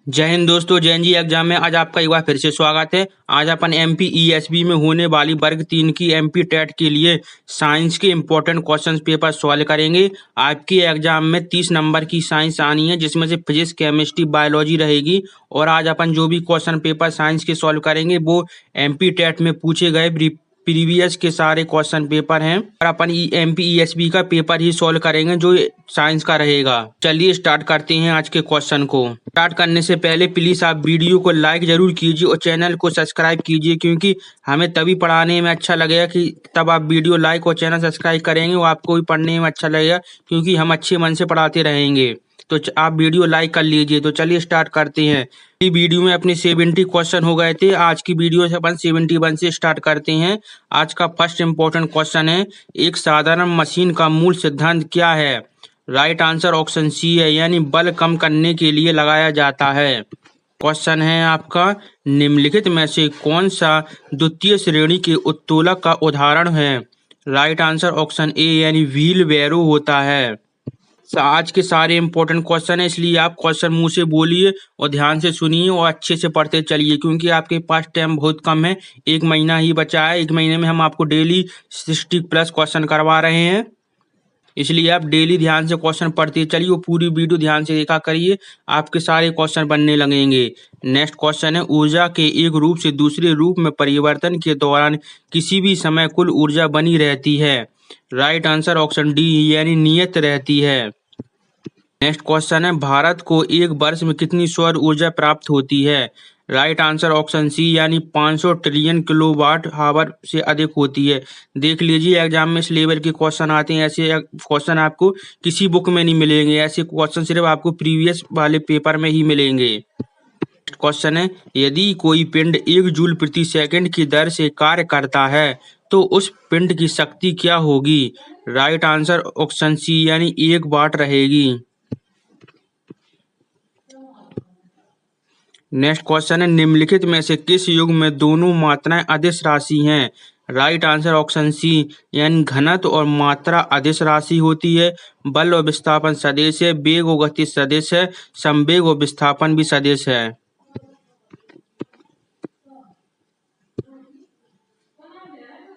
जय हिंद दोस्तों, जैन जी एग्जाम में आज आपका एक बार फिर से स्वागत है। आज अपन एमपी ईएसबी में होने वाली वर्ग 3 की एमपी टेट के लिए साइंस के इम्पोर्टेंट क्वेश्चन पेपर सॉल्व करेंगे। आपके एग्जाम में 30 नंबर की साइंस आनी है, जिसमें से फिजिक्स, केमिस्ट्री, बायोलॉजी रहेगी। और आज अपन जो भी क्वेश्चन पेपर साइंस के सॉल्व करेंगे वो एमपी टेट में पूछे गए प्रीवियस के सारे क्वेश्चन पेपर हैं और अपन एमपी ईएसबी का पेपर ही सॉल्व करेंगे जो साइंस का रहेगा। चलिए स्टार्ट करते हैं आज के क्वेश्चन को। स्टार्ट करने से पहले प्लीज आप वीडियो को लाइक जरूर कीजिए और चैनल को सब्सक्राइब कीजिए, क्योंकि हमें तभी पढ़ाने में अच्छा लगेगा कि तब आप वीडियो लाइक और चैनल सब्सक्राइब करेंगे और आपको भी पढ़ने में अच्छा लगेगा, क्योंकि हम अच्छे मन से पढ़ाते रहेंगे। तो आप वीडियो लाइक कर लीजिए। तो चलिए स्टार्ट करते हैं। इस वीडियो में अपने 70 क्वेश्चन हो गए थे। आज की वीडियो से अपन 71 से स्टार्ट करते हैं। आज का फर्स्ट इंपॉर्टेंट क्वेश्चन है, एक साधारण मशीन का मूल सिद्धांत क्या है? राइट आंसर ऑप्शन सी है, यानी बल कम करने के लिए लगाया जाता है। क्वेश्चन है आपका, निम्नलिखित में से कौन सा द्वितीय श्रेणी के उत्तोलक का उदाहरण है? राइट आंसर ऑप्शन ए, यानी व्हील बैरो होता है। आज के सारे इंपॉर्टेंट क्वेश्चन है, इसलिए आप क्वेश्चन मुंह से बोलिए और ध्यान से सुनिए और अच्छे से पढ़ते चलिए, क्योंकि आपके पास टाइम बहुत कम है। 1 महीना ही बचा है। 1 महीने में हम आपको डेली 60+ क्वेश्चन करवा रहे हैं, इसलिए आप डेली ध्यान से क्वेश्चन पढ़ते चलिए और पूरी वीडियो ध्यान से देखा करिए। आपके सारे क्वेश्चन बनने लगेंगे। नेक्स्ट क्वेश्चन है, ऊर्जा के एक रूप से दूसरे रूप में परिवर्तन के दौरान किसी भी समय कुल ऊर्जा बनी रहती है? राइट आंसर ऑप्शन डी, यानी नियत रहती है। नेक्स्ट क्वेश्चन है, भारत को एक वर्ष में कितनी सौर ऊर्जा प्राप्त होती है? राइट आंसर ऑप्शन सी, यानी 500 ट्रिलियन किलोवाट आवर से अधिक होती है। देख लीजिए, एग्जाम में इस लेवल के क्वेश्चन आते हैं। ऐसे क्वेश्चन आपको किसी बुक में नहीं मिलेंगे। ऐसे क्वेश्चन सिर्फ आपको प्रीवियस वाले पेपर में ही मिलेंगे। क्वेश्चन है, यदि कोई पिंड 1 जूल प्रति सेकंड की दर से कार्य करता है तो उस पिंड की शक्ति क्या होगी? राइट आंसर ऑप्शन सी, यानी 1 वाट रहेगी। नेक्स्ट क्वेश्चन है, निम्नलिखित में से किस युग में दोनों मात्राएं अदिश राशि हैं? राइट आंसर ऑप्शन सी, यानी घनत्व और मात्रा अदिश राशि होती है। बल और विस्थापन सदिश है। वेग और गति सदिश है। संवेग और विस्थापन भी सदिश है।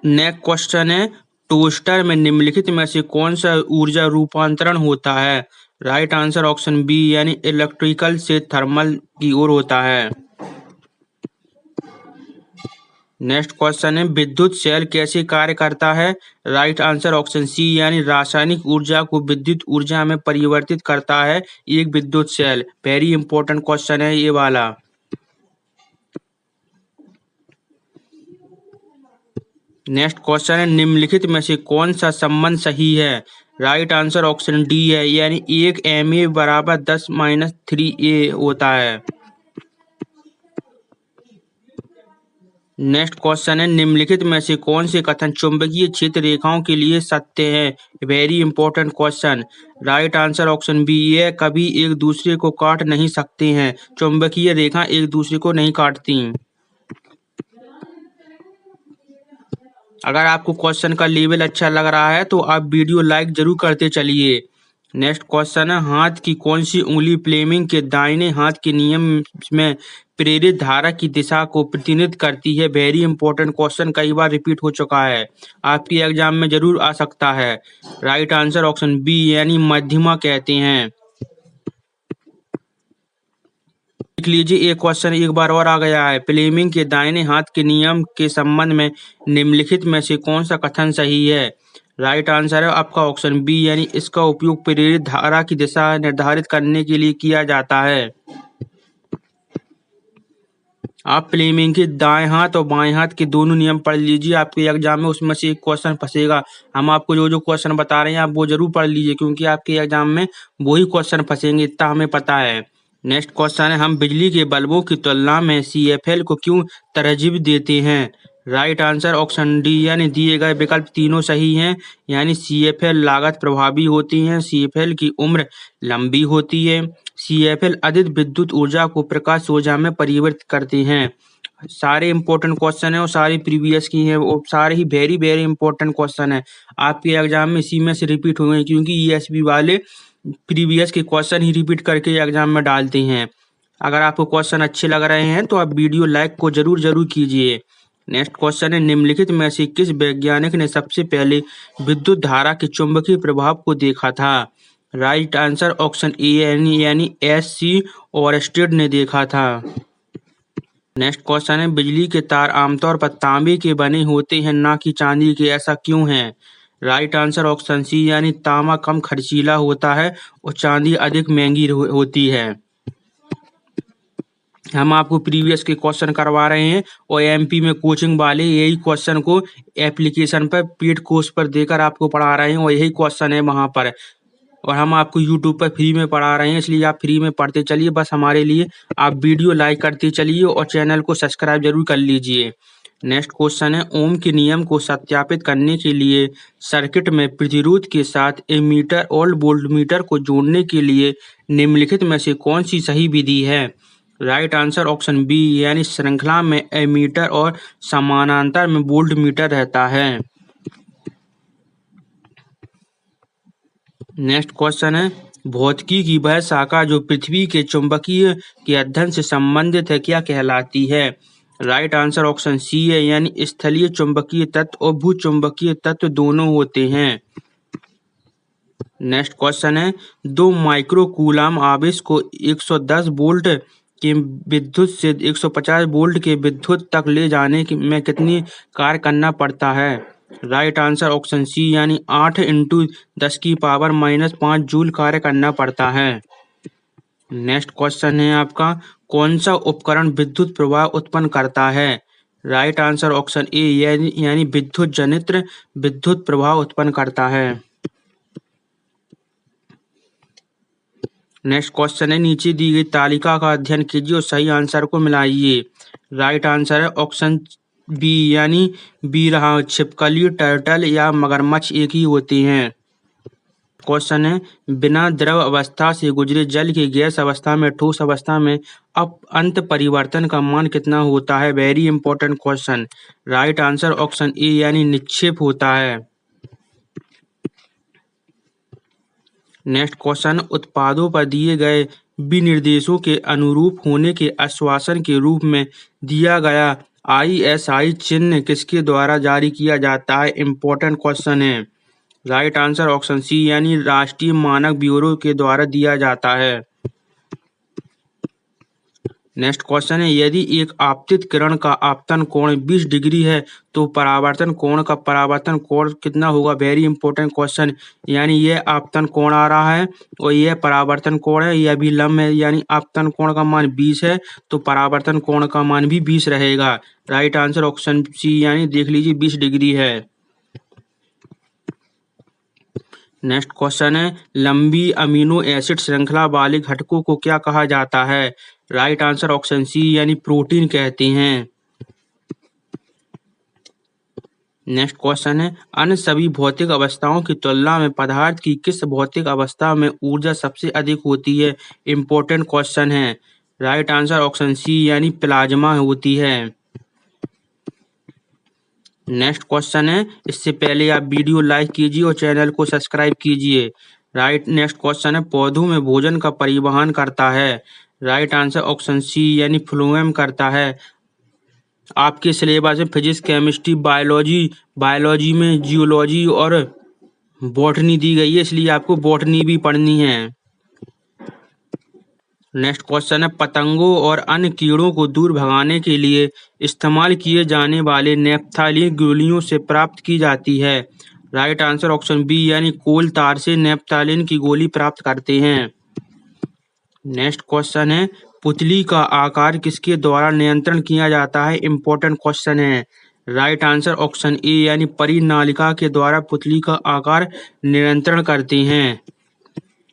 नेक्स्ट क्वेश्चन है, टोस्टर में निम्नलिखित में से कौन सा ऊर्जा रूपांतरण होता है? राइट आंसर ऑप्शन बी, यानी इलेक्ट्रिकल से थर्मल की ओर होता है। नेक्स्ट क्वेश्चन है, विद्युत सेल कैसे कार्य करता है? राइट आंसर ऑप्शन सी, यानी रासायनिक ऊर्जा को विद्युत ऊर्जा में परिवर्तित करता है एक विद्युत सेल। वेरी इंपॉर्टेंट क्वेश्चन है ये वाला। नेक्स्ट क्वेश्चन है, निम्नलिखित में से कौन सा संबंध सही है? राइट आंसर ऑप्शन डी है, यानी 1 ma बराबर 10-3a होता है। नेक्स्ट क्वेश्चन है, निम्नलिखित में से कौन से कथन चुंबकीय क्षेत्र रेखाओं के लिए सत्य है? Very important question. Right answer option B, ये कभी एक दूसरे को काट नहीं सकते हैं। चुंबकीय रेखा एक दूसरे को नहीं काटती। अगर आपको क्वेश्चन का लेवल अच्छा लग रहा है तो आप वीडियो लाइक जरूर करते चलिए। नेक्स्ट क्वेश्चन है, हाथ की कौन सी उंगली फ्लेमिंग के दाहिने हाथ के नियम में प्रेरित धारा की दिशा को प्रतिनिधित्व करती है? वेरी इंपॉर्टेंट क्वेश्चन, कई बार रिपीट हो चुका है, आपके एग्जाम में जरूर आ सकता है। राइट आंसर ऑप्शन बी, यानी मध्यमा कहते हैं। देख लीजिए, एक क्वेश्चन एक बार और आ गया है, फ्लेमिंग के दाहिने हाथ के नियम के संबंध में निम्नलिखित में से कौन सा कथन सही है? राइट आंसर है आपका ऑप्शन बी, यानी इसका उपयोग प्रेरित धारा की दिशा निर्धारित करने के लिए किया जाता है। आप फ्लेमिंग के दाएं हाथ और बाएं हाथ के दोनों नियम पढ़ लीजिए, आपके एग्जाम में उसमें से एक क्वेश्चन फंसेगा। हम आपको जो जो क्वेश्चन बता रहे हैं आप वो जरूर पढ़ लीजिए, क्योंकि आपके एग्जाम में वही क्वेश्चन फंसेंगे, इतना हमें पता है। नेक्स्ट क्वेश्चन है, हम बिजली के बल्बों की तुलना में CFL को क्यों तरजीह देते हैं? राइट आंसर ऑप्शन डी, यानी दिए गए विकल्प तीनों सही हैं। यानी CFL लागत प्रभावी होती हैं, CFL की उम्र लंबी होती है, CFL अधिक विद्युत ऊर्जा को प्रकाश ऊर्जा में परिवर्तित करते हैं। सारे इंपॉर्टेंट क्वेश्चन है और सारे प्रीवियस की हैं, और सारे ही वेरी वेरी इंपॉर्टेंट क्वेश्चन है। आपके एग्जाम में इसी में से रिपीट हुए हैं, क्योंकि ESB वाले प्रीवियस के क्वेश्चन ही रिपीट करके एग्जाम में डालते हैं। अगर आपको क्वेश्चन अच्छे लग रहे हैं तो आप वीडियो लाइक को जरूर कीजिए। नेक्स्ट क्वेश्चन है, निम्नलिखित में से किस वैज्ञानिक ने सबसे पहले विद्युत धारा के चुंबकीय प्रभाव को देखा था? राइट आंसर ऑप्शन ए यानी एस.सी. ओरस्टेड ने देखा था। नेक्स्ट क्वेश्चन है, बिजली के तार आमतौर पर तांबे के बने होते हैं ना कि चांदी के, ऐसा क्यों है? राइट आंसर ऑप्शन सी यानी तांबा कम खर्चीला होता है और चांदी अधिक महंगी होती है। हम आपको प्रीवियस के क्वेश्चन करवा रहे हैं और एमपी में कोचिंग वाले यही क्वेश्चन को एप्लीकेशन पर पेड कोर्स पर देकर आपको पढ़ा रहे हैं और यही क्वेश्चन है वहां पर, और हम आपको यूट्यूब पर फ्री में पढ़ा रहे हैं, इसलिए आप फ्री में पढ़ते चलिए। बस हमारे लिए आप वीडियो लाइक करते चलिए और चैनल को सब्सक्राइब जरूर कर लीजिए। नेक्स्ट क्वेश्चन है, ओम के नियम को सत्यापित करने के लिए सर्किट में प्रतिरोध के साथ एमीटर और वोल्टमीटर को जोड़ने के लिए निम्नलिखित में से कौन सी सही विधि है? राइट आंसर ऑप्शन बी यानी श्रृंखला में एमीटर और समानांतर में वोल्टमीटर रहता है। नेक्स्ट क्वेश्चन है, भौतिकी की वह शाखा जो पृथ्वी के चुंबकीय के अध्ययन से संबंधित है क्या कहलाती है? राइट आंसर ऑप्शन सी है यानी स्थलीय चुंबकीय तत्व और भूचुंबकीय तत्व दोनों होते हैं। नेक्स्ट क्वेश्चन है, 2 माइक्रोकूलाम आवेश को 110 वोल्ट के विद्युत से 150 वोल्ट के विद्युत तक ले जाने में कितनी कार्य करना पड़ता है? राइट आंसर ऑप्शन सी यानी 8 × 10⁻⁻5 जूल कार्य करना पड़ता है। नेक्स्ट क्वेश्चन है आपका, कौन सा उपकरण विद्युत प्रवाह उत्पन्न करता है? राइट आंसर ऑप्शन ए यानी विद्युत जनित्र विद्युत प्रवाह उत्पन्न करता है। नेक्स्ट क्वेश्चन है, नीचे दी गई तालिका का अध्ययन कीजिए और सही आंसर को मिलाइए। राइट आंसर है ऑप्शन बी यानी बी रहा, छिपकली, टर्टल या मगरमच्छ एक ही होते हैं। क्वेश्चन है, बिना द्रव अवस्था से गुजरे जल की गैस अवस्था में ठोस अवस्था में अंत परिवर्तन का मान कितना होता है? Very important question. Right answer option A यानी निक्षेप होता है। नेक्स्ट क्वेश्चन, उत्पादों पर दिए गए विनिर्देशों के अनुरूप होने के आश्वासन के रूप में दिया गया ISI चिन्ह किसके द्वारा जारी किया जाता है? इंपॉर्टेंट क्वेश्चन है। राइट आंसर ऑप्शन सी यानी राष्ट्रीय मानक ब्यूरो के द्वारा दिया जाता है। नेक्स्ट क्वेश्चन है, यदि एक आपतित किरण का आपतन कोण 20 डिग्री है तो परावर्तन कोण का परावर्तन कोण कितना होगा? Very important question. यानी यह आपतन कोण आ रहा है और यह परावर्तन कोण है, यह भी लंब है, यानी आपतन कोण का मान 20 है तो परावर्तन कोण का मान भी 20 रहेगा। राइट आंसर ऑप्शन सी यानी देख लीजिए 20 डिग्री है। नेक्स्ट क्वेश्चन है, लंबी अमीनो एसिड श्रृंखला वाले घटकों को क्या कहा जाता है? राइट आंसर ऑप्शन सी यानी प्रोटीन कहते हैं। नेक्स्ट क्वेश्चन है, अन्य सभी भौतिक अवस्थाओं की तुलना में पदार्थ की किस भौतिक अवस्था में ऊर्जा सबसे अधिक होती है? इंपॉर्टेंट क्वेश्चन है। राइट आंसर ऑप्शन सी यानी प्लाज्मा होती है। नेक्स्ट क्वेश्चन है, इससे पहले आप वीडियो लाइक कीजिए और चैनल को सब्सक्राइब कीजिए। राइट नेक्स्ट क्वेश्चन है, पौधों में भोजन का परिवहन करता है? राइट आंसर ऑप्शन सी यानी फ्लोएम करता है। आपके सिलेबस में फिजिक्स, केमिस्ट्री, बायोलॉजी में जियोलॉजी और बॉटनी दी गई है, इसलिए आपको बॉटनी भी पढ़नी है। नेक्स्ट क्वेश्चन है, पतंगों और अन्य कीड़ों को दूर भगाने के लिए इस्तेमाल किए जाने वाले नेप्थालीन गोलियों से प्राप्त की जाती है? राइट आंसर ऑप्शन बी यानी कोल तार से नेप्थालीन की गोली प्राप्त करते हैं। नेक्स्ट क्वेश्चन है, पुतली का आकार किसके द्वारा नियंत्रण किया जाता है? इंपॉर्टेंट क्वेश्चन है। राइट आंसर ऑप्शन ए यानी परिनालिका के द्वारा पुतली का आकार नियंत्रण करते हैं।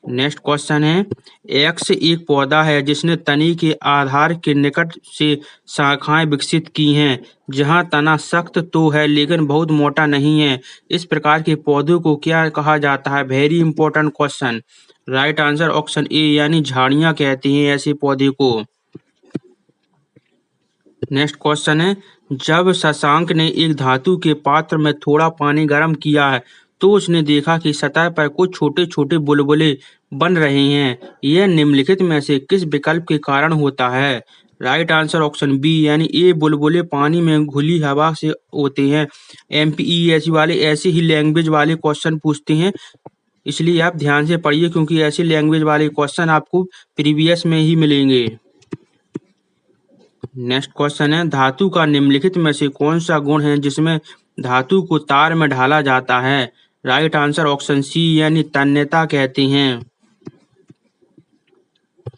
नेक्स्ट क्वेश्चन है, एक्स एक पौधा है जिसने तने के आधार के निकट से शाखाएं विकसित की हैं, जहां तना सख्त तो है लेकिन बहुत मोटा नहीं है। इस प्रकार के पौधों को क्या कहा जाता है? Very important question. Right answer option A यानी झाड़ियां कहते हैं ऐसे पौधे को। नेक्स्ट क्वेश्चन है, जब शशांक ने एक धातु के पात्र में थोड़ा पानी गर्म किया है तो उसने देखा कि सतह पर कुछ छोटे-छोटे बुलबुले बन रहे हैं। यह निम्नलिखित में से किस विकल्प के कारण होता है? राइट आंसर ऑप्शन बी यानी ए बुलबुले पानी में घुली हवा से होते हैं। एमपीईएसबी वाले ऐसे ही लैंग्वेज वाले क्वेश्चन पूछते हैं, इसलिए आप ध्यान से पढ़िए क्योंकि ऐसे लैंग्वेज वाले क्वेश्चन आपको प्रीवियस में ही मिलेंगे। नेक्स्ट क्वेश्चन है, धातु का निम्नलिखित में से कौन सा गुण है जिसमें धातु को तार में ढाला जाता है? राइट आंसर ऑप्शन सी यानी तन्यता कहते हैं।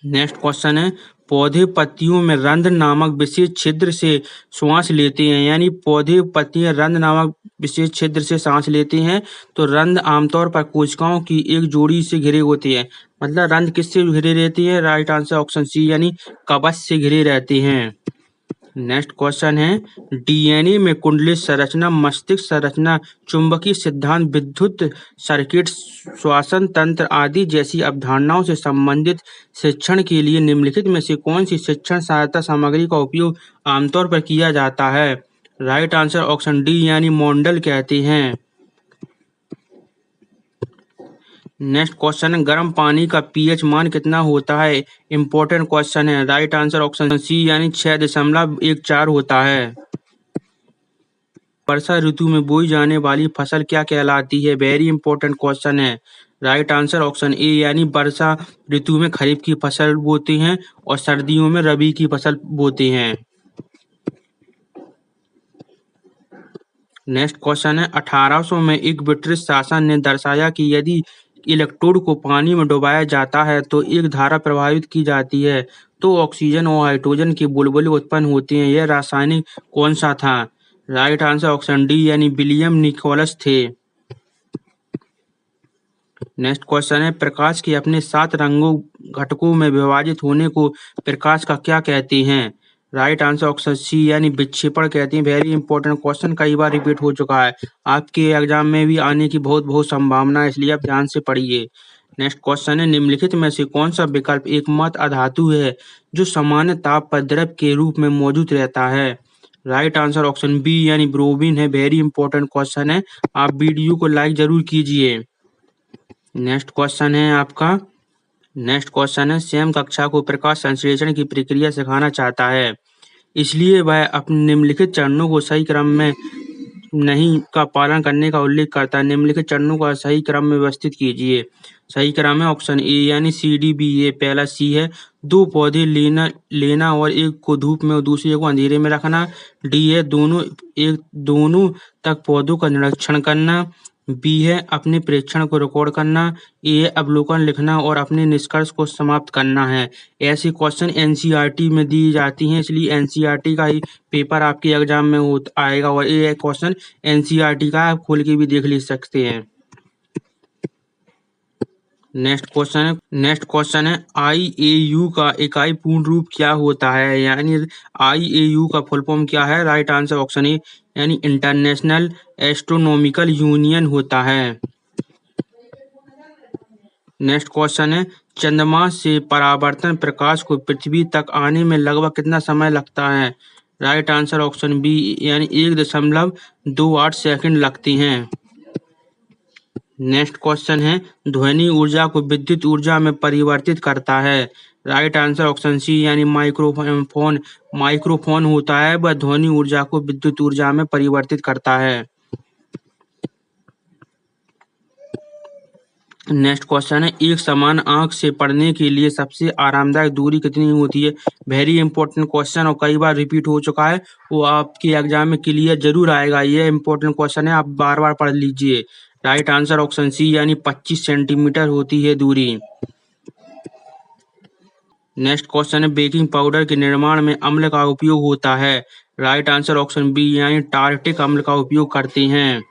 नेक्स्ट क्वेश्चन है, पौधे पत्तियों में रंध्र नामक विशेष छिद्र से श्वास लेते हैं, यानी पौधे पत्तियां रंध्र नामक विशेष छिद्र से सांस लेते हैं। तो रंध्र आमतौर पर कोशिकाओं की एक जोड़ी से घिरे होते हैं। मतलब रंध्र किससे घिरे रहते हैं? राइट आंसर ऑप्शन सी यानी कवच से घिरे रहते हैं। नेक्स्ट क्वेश्चन है, डीएनए में कुंडलित संरचना, मस्तिष्क संरचना, चुंबकीय सिद्धांत, विद्युत सर्किट, श्वसन तंत्र आदि जैसी अवधारणाओं से संबंधित शिक्षण के लिए निम्नलिखित में से कौन सी शिक्षण सहायता सामग्री का उपयोग आमतौर पर किया जाता है? राइट आंसर ऑप्शन डी यानी मॉडल कहते हैं। नेक्स्ट क्वेश्चन है, गर्म पानी का पीएच मान कितना होता है? इंपॉर्टेंट क्वेश्चन है। राइट आंसर ऑप्शन सी यानी 6.14 होता है। वर्षा ऋतु में बोई जाने वाली फसल क्या कहलाती है? वेरी इंपॉर्टेंट क्वेश्चन है। राइट आंसर ऑप्शन ए यानी वर्षा ऋतु में खरीफ की फसल बोते हैं और सर्दियों में रबी की फसल बोते हैं। नेक्स्ट क्वेश्चन है, 1800 में एक ब्रिटिश शासन ने दर्शाया कि यदि इलेक्ट्रोड को पानी में डुबाया जाता है तो एक धारा प्रभावित की जाती है, तो ऑक्सीजन और हाइड्रोजन के बुलबुले उत्पन्न होते हैं। यह रासायनिक कौन सा था? राइट आंसर ऑप्शन डी यानी विलियम निकोलस थे। नेक्स्ट क्वेश्चन है, प्रकाश के अपने 7 रंगों घटकों में विभाजित होने को प्रकाश का क्या कहते हैं? राइट आंसर ऑप्शन सी यानी विक्षेपण कहते हैं। वेरी इंपॉर्टेंट क्वेश्चन, कई बार रिपीट हो चुका है, आपके एग्जाम में भी आने की बहुत बहुत संभावना है, इसलिए आप ध्यान से पढ़िए। नेक्स्ट क्वेश्चन है, निम्नलिखित में से कौन सा विकल्प एकमात्र अधातु है जो सामान्य ताप पर द्रव के रूप में मौजूद रहता है? राइट आंसर ऑप्शन बी यानी ब्रोमीन है। वेरी इंपॉर्टेंट क्वेश्चन है, आप वीडियो को लाइक जरूर कीजिए। नेक्स्ट क्वेश्चन है आपका, नेक्स्ट क्वेश्चन है, सैम कक्षा को प्रकाश संश्लेषण की प्रक्रिया सिखाना चाहता है, इसलिए वह अपने निम्नलिखित चरणों को सही क्रम में नहीं का पालन करने का उल्लेख करता है। निम्नलिखित चरणों का सही क्रम में व्यवस्थित कीजिए। सही क्रम है ऑप्शन ए यानी CDBA। पहला सी है, 2 पौधे लेना और एक को धूप में और दूसरे को अंधेरे में रखना। डी है, दोनों तक पौधों का निरीक्षण करना। बी है, अपने प्रेक्षण को रिकॉर्ड करना। ए है, अवलोकन लिखना और अपने निष्कर्ष को समाप्त करना है। ऐसे क्वेश्चन एनसीईआरटी में दी जाती हैं, इसलिए एनसीईआरटी का ही पेपर आपके एग्जाम में आएगा और ये क्वेश्चन एनसीईआरटी का आप खोल के भी देख ले सकते हैं। नेक्स्ट क्वेश्चन है, IAU का इकाई पूर्ण रूप क्या होता है? यानी IAU का फुल फॉर्म क्या है? राइट आंसर ऑप्शन ए यानी इंटरनेशनल एस्ट्रोनॉमिकल यूनियन होता है। नेक्स्ट क्वेश्चन है, चंद्रमा से परावर्तन प्रकाश को पृथ्वी तक आने में लगभग कितना समय लगता है? राइट आंसर ऑप्शन बी यानी 1.28 सेकंड लगते हैं। नेक्स्ट क्वेश्चन है, ध्वनि ऊर्जा को विद्युत ऊर्जा में परिवर्तित करता है। राइट आंसर ऑप्शन सी यानी माइक्रोफोन होता है, वह ध्वनि ऊर्जा को विद्युत ऊर्जा में परिवर्तित करता है। नेक्स्ट क्वेश्चन है, एक समान आंख से पढ़ने के लिए सबसे आरामदायक दूरी कितनी होती है? वेरी इंपॉर्टेंट क्वेश्चन और कई बार रिपीट हो चुका है, वो आपके एग्जाम में क्लियर जरूर आएगा। ये इंपॉर्टेंट क्वेश्चन है, आप बार बार पढ़ लीजिए। राइट आंसर ऑप्शन सी यानी 25 सेंटीमीटर होती है दूरी। नेक्स्ट क्वेश्चन है, बेकिंग पाउडर के निर्माण में अम्ल का उपयोग होता है। राइट आंसर ऑप्शन बी यानी टार्टिक अम्ल का उपयोग करते हैं।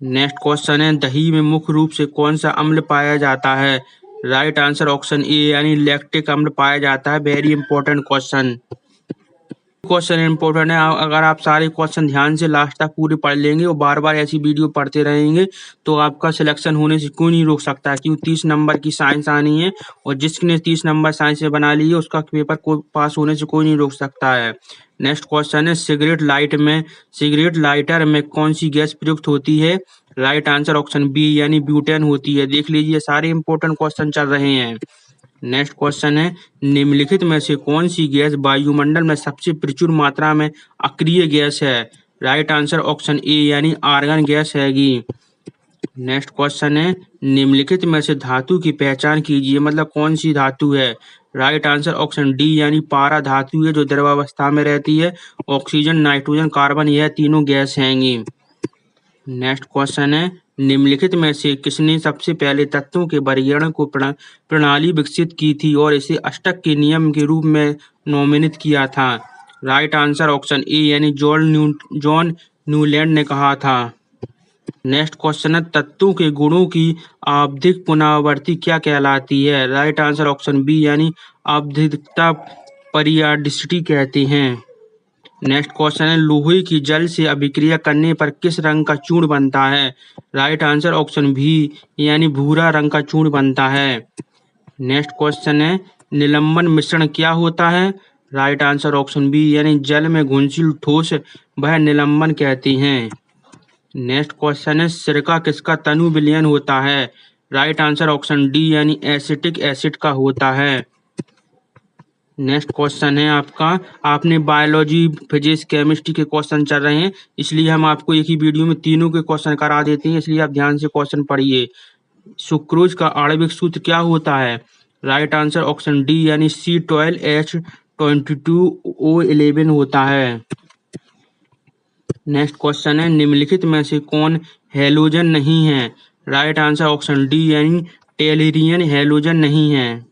नेक्स्ट क्वेश्चन है, दही में मुख्य रूप से कौन सा अम्ल पाया जाता है? राइट आंसर ऑप्शन ए यानी लैक्टिक अम्ल पाया जाता है। वेरी इंपॉर्टेंट क्वेश्चन इंपॉर्टेंट है, अगर आप सारे क्वेश्चन ध्यान से लास्ट तक पूरे पढ़ लेंगे और बार बार ऐसी वीडियो पढ़ते रहेंगे तो आपका सिलेक्शन होने से कोई नहीं रोक सकता है, क्योंकि 30 नंबर की साइंस आनी है और जिसने 30 नंबर साइंस से बना ली है उसका पेपर को पास होने से कोई नहीं रोक सकता है। नेक्स्ट क्वेश्चन है, सिगरेट लाइटर में कौन सी गैस प्रयुक्त होती है? राइट आंसर ऑप्शन बी यानी ब्यूटेन होती है। देख लीजिए सारे इंपॉर्टेंट क्वेश्चन चल रहे हैं। नेक्स्ट क्वेश्चन है, निम्नलिखित में से कौन सी गैस वायुमंडल में सबसे प्रचुर मात्रा में अक्रिय गैस है? राइट आंसर ऑप्शन ए यानी आर्गन गैस हैगी। नेक्स्ट क्वेश्चन है, निम्नलिखित में से धातु की पहचान कीजिए, मतलब कौन सी धातु है? राइट आंसर ऑप्शन डी यानी पारा धातु है जो द्रवावस्था में रहती है। ऑक्सीजन, नाइट्रोजन, कार्बन यह तीनों गैस हैंगी। नेक्स्ट क्वेश्चन है, निम्नलिखित में से किसने सबसे पहले तत्वों के वर्गीकरण को प्रणाली विकसित की थी और इसे अष्टक के नियम के रूप में नॉमिनेट किया था? राइट आंसर ऑप्शन ए यानी जॉन न्यूलैंड ने कहा था। नेक्स्ट क्वेश्चन है, तत्वों के गुणों की आवधिक पुनरावृत्ति क्या कहलाती है? राइट आंसर ऑप्शन बी यानी आवधिकता पीरियडिसिटी कहते हैं। नेक्स्ट क्वेश्चन है, लोहे की जल से अभिक्रिया करने पर किस रंग का चूर्ण बनता है? राइट आंसर ऑप्शन बी यानी भूरा रंग का चूर्ण बनता है। नेक्स्ट क्वेश्चन है, निलंबन मिश्रण क्या होता है? राइट आंसर ऑप्शन बी यानी जल में घुलनशील ठोस वह निलंबन कहते हैं। नेक्स्ट क्वेश्चन है, सिरका किसका तनु विलयन होता है? राइट आंसर ऑप्शन डी यानी एसिटिक एसिड का होता है। नेक्स्ट क्वेश्चन है आपका, आपने बायोलॉजी, फिजिक्स, केमिस्ट्री के क्वेश्चन चल रहे हैं, इसलिए हम आपको एक ही वीडियो में तीनों के क्वेश्चन करा देते हैं, इसलिए आप ध्यान से क्वेश्चन पढ़िए। सुक्रोज का आणविक सूत्र क्या होता है? राइट आंसर ऑप्शन डी यानी C12H22O11 होता है। नेक्स्ट क्वेश्चन है, निम्नलिखित में से कौन हैलोजन नहीं है? राइट आंसर ऑप्शन डी यानी टेलुरियन हैलोजन नहीं है।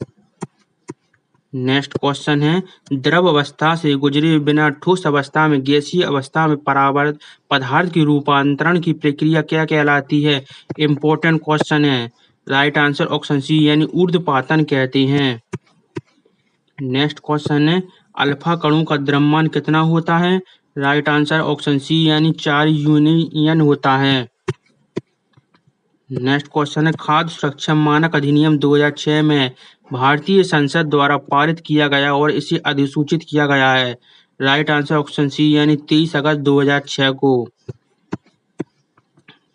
नेक्स्ट क्वेश्चन है, द्रव अवस्था से गुजरे बिना ठोस अवस्था में गैसीय अवस्था में परावर्त पदार्थ के रूपांतरण की प्रक्रिया क्या कहलाती है? इंपॉर्टेंट क्वेश्चन है। राइट आंसर ऑप्शन सी यानी ऊर्ध्वपातन कहते हैं। नेक्स्ट क्वेश्चन है, अल्फा कणों का द्रव्यमान कितना होता है? राइट आंसर ऑप्शन सी यानी 4 यूनियन होता है। नेक्स्ट क्वेश्चन है, खाद्य सुरक्षा मानक अधिनियम 2006 में भारतीय संसद द्वारा पारित किया गया और इसे अधिसूचित किया गया है। राइट आंसर ऑप्शन सी यानी 23 अगस्त 2006 को।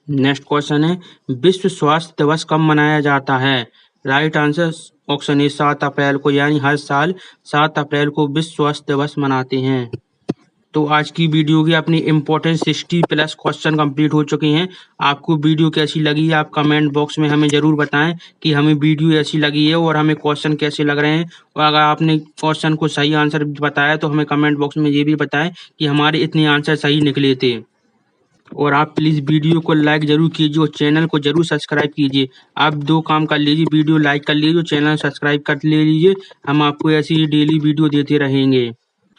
नेक्स्ट क्वेश्चन है, विश्व स्वास्थ्य दिवस कब मनाया जाता है? राइट आंसर ऑप्शन ए 7 अप्रैल को, यानी हर साल 7 अप्रैल को विश्व स्वास्थ्य दिवस मनाते हैं। तो आज की वीडियो के अपनी इम्पोर्टेंट 60+ क्वेश्चन कंप्लीट हो चुके हैं। आपको वीडियो कैसी लगी आप कमेंट बॉक्स में हमें ज़रूर बताएं कि हमें वीडियो ऐसी लगी है और हमें क्वेश्चन कैसे लग रहे हैं। और अगर आपने क्वेश्चन को सही आंसर बताया तो हमें कमेंट बॉक्स में ये भी बताएं कि हमारे इतने आंसर सही निकले थे। और आप प्लीज़ वीडियो को लाइक ज़रूर कीजिए और चैनल को ज़रूर सब्सक्राइब कीजिए। आप 2 काम कर लीजिए, वीडियो लाइक कर लीजिए, चैनल सब्सक्राइब कर ले लीजिए। हम आपको ऐसी ही डेली वीडियो देते रहेंगे।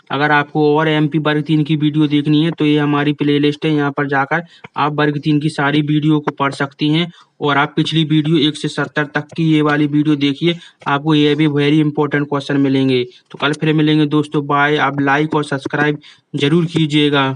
अगर आपको और MP वर्ग 3 की वीडियो देखनी है तो ये हमारी प्लेलिस्ट है, यहाँ पर जाकर आप वर्ग 3 की सारी वीडियो को पढ़ सकती हैं। और आप पिछली वीडियो 1 से 70 तक की ये वाली वीडियो देखिए, आपको ये भी वेरी इंपॉर्टेंट क्वेश्चन मिलेंगे। तो कल फिर मिलेंगे दोस्तों, बाय। आप लाइक और सब्सक्राइब जरूर कीजिएगा।